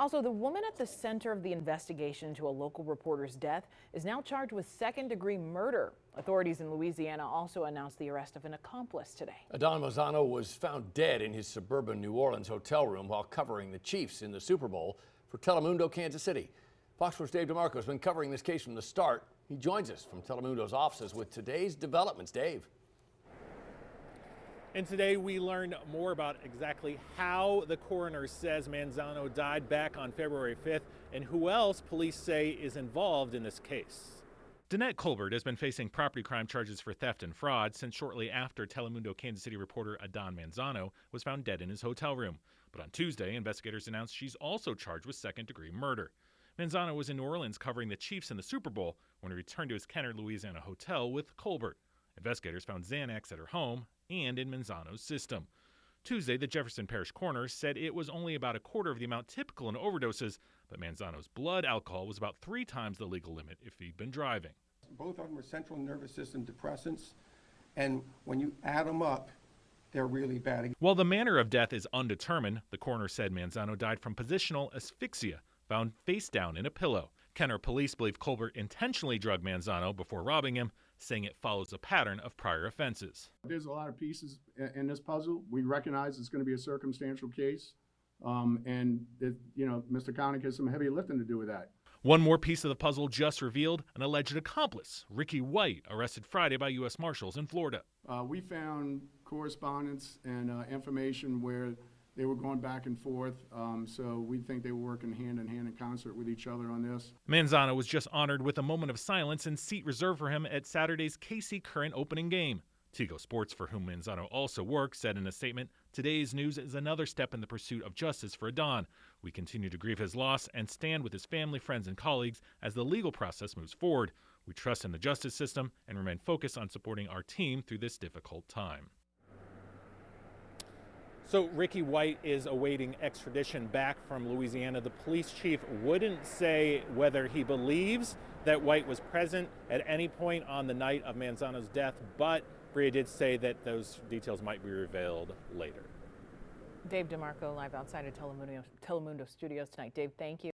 Also, the woman at the center of the investigation into a local reporter's death is now charged with second-degree murder. Authorities in Louisiana also announced the arrest of an accomplice today. Adan Manzano was found dead in his suburban New Orleans hotel room while covering the Chiefs in the Super Bowl for Telemundo Kansas City. Fox 4's Dave DeMarco has been covering this case from the start. He joins us from Telemundo's offices with today's developments. Dave. And today we learned more about exactly how the coroner says Manzano died back on February 5th and who else police say is involved in this case. Danette Colbert has been facing property crime charges for theft and fraud since shortly after Telemundo Kansas City reporter Adan Manzano was found dead in his hotel room. But on Tuesday, investigators announced she's also charged with second-degree murder. Manzano was in New Orleans covering the Chiefs in the Super Bowl when he returned to his Kenner, Louisiana hotel with Colbert. Investigators found Xanax at her home and in Manzano's system. Tuesday, the Jefferson Parish coroner said it was only about a quarter of the amount typical in overdoses, but Manzano's blood alcohol was about 3 times the legal limit if he'd been driving. Both of them are central nervous system depressants, and when you add them up, they're really bad. While the manner of death is undetermined, the coroner said Manzano died from positional asphyxia, found face down in a pillow. Kenner police believe Colbert intentionally drugged Manzano before robbing him, saying it follows a pattern of prior offenses. There's a lot of pieces in this puzzle. We recognize it's going to be a circumstantial case, and Mr. Connick has some heavy lifting to do with that. One more piece of the puzzle just revealed: an alleged accomplice, Ricky White, arrested Friday by U.S. Marshals in Florida. We found correspondence and information where they were going back and forth, so we think they were working hand in hand in concert with each other on this. Manzano was just honored with a moment of silence and seat reserved for him at Saturday's KC Current opening game. Tigo Sports, for whom Manzano also works, said in a statement, "Today's news is another step in the pursuit of justice for Adan. We continue to grieve his loss and stand with his family, friends, and colleagues as the legal process moves forward. We trust in the justice system and remain focused on supporting our team through this difficult time." So Ricky White is awaiting extradition back from Louisiana. The police chief wouldn't say whether he believes that White was present at any point on the night of Manzano's death, but Bria did say that those details might be revealed later. Dave DeMarco live outside of Telemundo Studios tonight. Dave, thank you.